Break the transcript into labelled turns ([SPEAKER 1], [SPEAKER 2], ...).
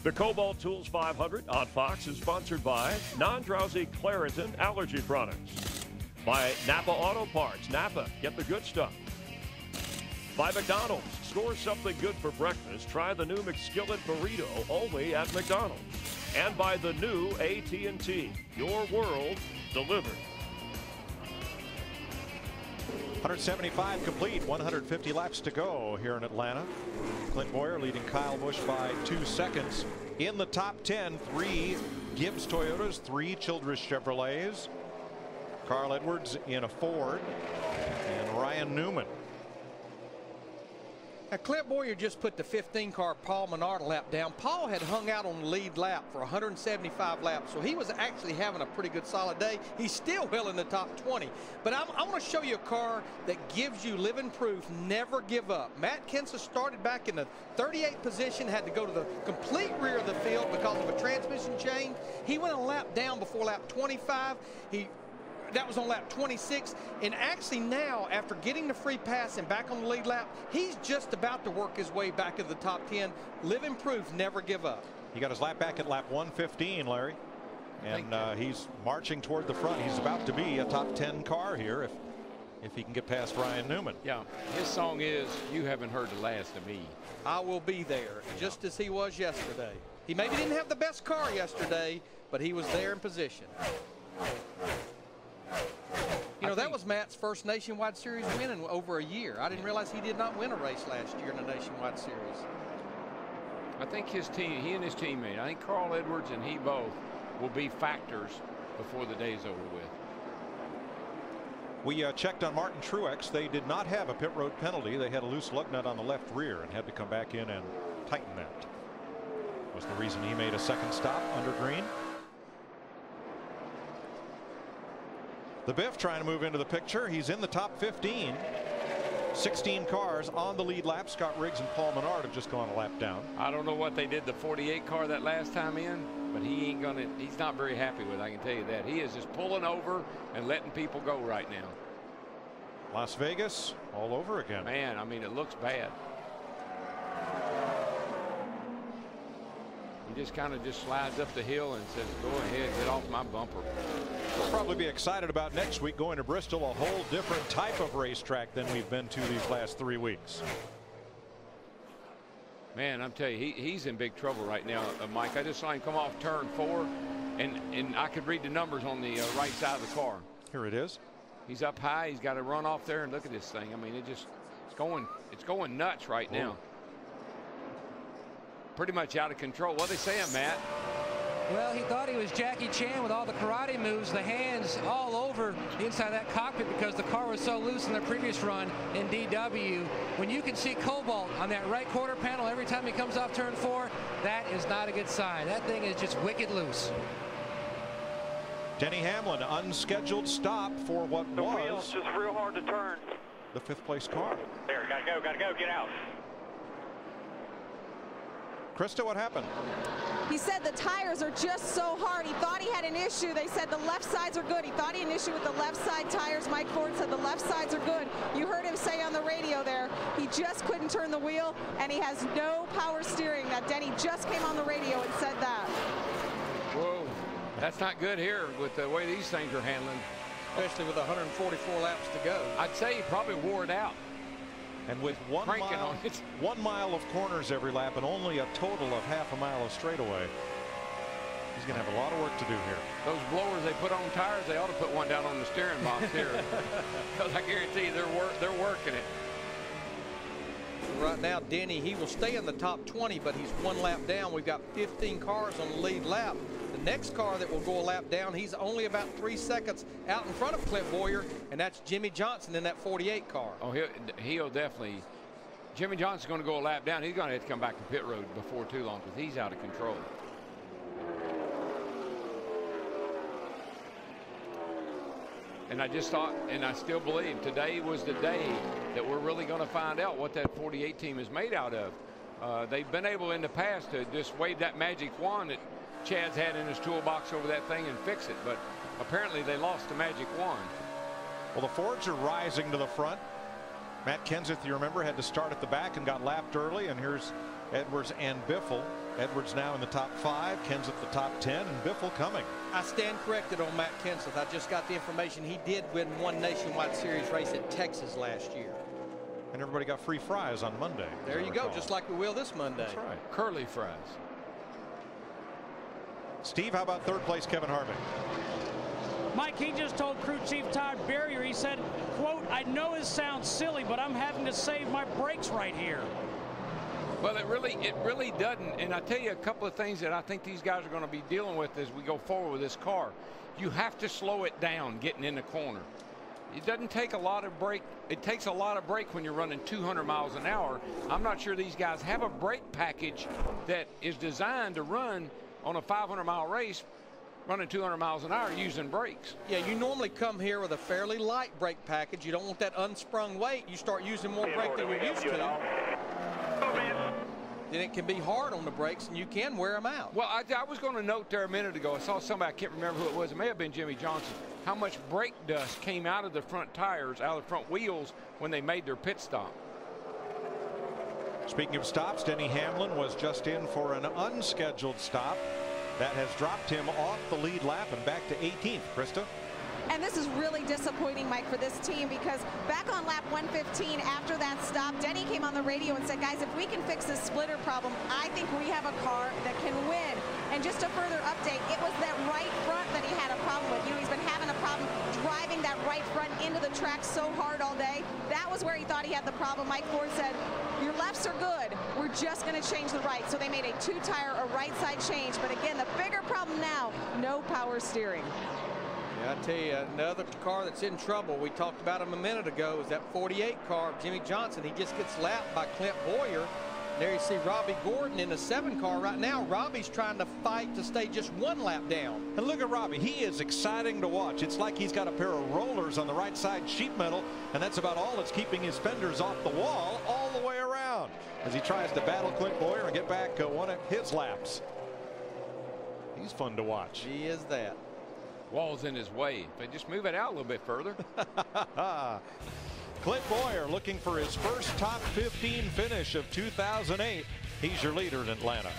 [SPEAKER 1] The Kobalt Tools 500 on Fox is sponsored by non-drowsy Claritin allergy products. By Napa Auto Parts. Napa, get the good stuff. By McDonald's, score something good for breakfast. Try the new McSkillet burrito only at McDonald's. And by the new AT&T, your world delivered.
[SPEAKER 2] 175 complete, 150 laps to go here in Atlanta. Clint Boyer leading Kyle Busch by 2 seconds. In the top 10, 3 Gibbs Toyotas, 3 Childress Chevrolets. Carl Edwards in a Ford, and Ryan Newman.
[SPEAKER 3] Now, Clint Boyer just put the 15 car Paul Menard lap down. Paul had hung out on the lead lap for 175 laps, so he was actually having a pretty good solid day. He's still well in the top 20. But I want to show you a car that gives you living proof, never give up. Matt Kenseth started back in the 38th position, had to go to the complete rear of the field because of a transmission change. He went a lap down before lap 25. That was on lap 26, and actually now, after getting the free pass and back on the lead lap, he's just about to work his way back into the top 10. Living proof, never give up.
[SPEAKER 2] He got his lap back at lap 115, Larry, and he's marching toward the front. He's about to be a top 10 car here if he can get past Ryan Newman.
[SPEAKER 4] Yeah, his song is "You Haven't Heard the Last of Me." I will be there, just as he was yesterday. He maybe didn't have the best car yesterday, but he was there in position. You know, that was Matt's first Nationwide Series win in over a year. I didn't realize he did not win a race last year in the Nationwide Series.
[SPEAKER 5] I think his team, he and his teammate, I think Carl Edwards and he both will be factors before the day is over with.
[SPEAKER 2] We checked on Martin Truex. They did not have a pit road penalty. They had a loose lug nut on the left rear and had to come back in and tighten that. Was the reason he made a second stop under green. The Biff trying to move into the picture. He's in the top 15. 16 cars on the lead lap. Scott Riggs and Paul Menard have just gone a lap down.
[SPEAKER 5] I don't know what they did the 48 car that last time in, but he's not very happy with it, I can tell you that. He is just pulling over and letting people go right now.
[SPEAKER 2] Las Vegas all over again.
[SPEAKER 5] Man, I mean, it looks bad. He just kind of slides up the hill and says, go ahead, get off my bumper.
[SPEAKER 2] We'll probably be excited about next week going to Bristol, a whole different type of racetrack than we've been to these last 3 weeks.
[SPEAKER 5] Man, I'm telling you, he's in big trouble right now, Mike. I just saw him come off turn 4, and I could read the numbers on the right side of the car.
[SPEAKER 2] Here it is.
[SPEAKER 5] He's up high. He's got to run off there and look at this thing. I mean, it's going nuts right now. Pretty much out of control. What are they saying, Matt?
[SPEAKER 6] Well, he thought he was Jackie Chan with all the karate moves, the hands all over the inside of that cockpit because the car was so loose in the previous run in DW. When you can see Kobalt on that right quarter panel every time he comes off turn 4, that is not a good sign. That thing is just wicked loose.
[SPEAKER 2] Denny Hamlin, unscheduled stop for what was.
[SPEAKER 7] The wheel's just real hard to turn.
[SPEAKER 2] The 5th place car.
[SPEAKER 7] There, gotta go, get out.
[SPEAKER 2] Krista, what happened?
[SPEAKER 8] He said the tires are just so hard. He thought he had an issue. They said the left sides are good. He thought he had an issue with the left side tires. Mike Ford said the left sides are good. You heard him say on the radio there, he just couldn't turn the wheel, and he has no power steering. That Denny just came on the radio and said that.
[SPEAKER 5] Whoa, that's not good here with the way these things are handling.
[SPEAKER 3] Especially with 144 laps to go.
[SPEAKER 5] I'd say he probably wore it out.
[SPEAKER 2] And with 1 mile of corners every lap and only a total of half a mile of straightaway, he's going to have a lot of work to do here.
[SPEAKER 5] Those blowers they put on tires, they ought to put one down on the steering box here. Because I guarantee you they're working it.
[SPEAKER 3] Right now, Denny, he will stay in the top 20, but he's 1 lap down. We've got 15 cars on the lead lap. The next car that will go a lap down, he's only about 3 seconds out in front of Clint Boyer, and that's Jimmy Johnson in that 48 car.
[SPEAKER 5] Oh, he'll definitely. Jimmy Johnson's going to go a lap down. He's going to have to come back to pit road before too long because he's out of control. And I just thought, and I still believe, today was the day that we're really going to find out what that 48 team is made out of. They've been able in the past to just wave that magic wand that Chad's had in his toolbox over that thing and fix it, but apparently they lost the magic wand.
[SPEAKER 2] Well, the Fords are rising to the front. Matt Kenseth, you remember, had to start at the back and got lapped early, and here's Edwards and Biffle. Edwards now in the top 5, Kenseth the top 10, and Biffle coming.
[SPEAKER 3] I stand corrected on Matt Kenseth. I just got the information he did win one Nationwide Series race at Texas last year.
[SPEAKER 2] And everybody got free fries on Monday.
[SPEAKER 3] There you go, just like we will this Monday.
[SPEAKER 2] That's right.
[SPEAKER 5] Curly fries.
[SPEAKER 2] Steve, how about third place Kevin Harvick?
[SPEAKER 9] Mike, he just told crew chief Todd Berrier, he said, quote, I know it sounds silly, but I'm having to save my brakes right here.
[SPEAKER 5] Well, it really doesn't. And I tell you a couple of things that I think these guys are going to be dealing with as we go forward with this car. You have to slow it down getting in the corner. It doesn't take a lot of brake. It takes a lot of brake when you're running 200 miles an hour. I'm not sure these guys have a brake package that is designed to run on a 500-mile race running 200 miles an hour using brakes.
[SPEAKER 3] Yeah, you normally come here with a fairly light brake package. You don't want that unsprung weight. You start using more brake than you're used to. Then it can be hard on the brakes and you can wear them out.
[SPEAKER 5] Well, I was going to note there a minute ago, I saw somebody, I can't remember who it was, it may have been Jimmy Johnson, how much brake dust came out of the front tires, out of the front wheels when they made their pit stop.
[SPEAKER 2] Speaking of stops, Denny Hamlin was just in for an unscheduled stop that has dropped him off the lead lap and back to 18th. Krista?
[SPEAKER 8] And this is really disappointing, Mike, for this team, because back on lap 115 after that stop, Denny came on the radio and said, guys, if we can fix this splitter problem, I think we have a car that can win. And just a further update, it was that right front that he had a problem with. You know, he's been having a problem driving that right front into the track so hard all day. That was where he thought he had the problem. Mike Ford said, your lefts are good. We're just going to change the right. So they made a 2-tire, a right side change. But again, the bigger problem now, no power steering.
[SPEAKER 3] Yeah, I tell you, another car that's in trouble, we talked about him a minute ago, is that 48 car of Jimmy Johnson. He just gets lapped by Clint Boyer. There you see Robbie Gordon in the 7 car right now. Robbie's trying to fight to stay just 1 lap down.
[SPEAKER 2] And look at Robbie. He is exciting to watch. It's like he's got a pair of rollers on the right side sheet metal, and that's about all that's keeping his fenders off the wall all the way around as he tries to battle Clint Boyer and get back one of his laps. He's fun to watch.
[SPEAKER 3] He is that.
[SPEAKER 5] Wall's in his way. If they just move it out a little bit further.
[SPEAKER 2] Clint Boyer looking for his first top 15 finish of 2008. He's your leader in Atlanta.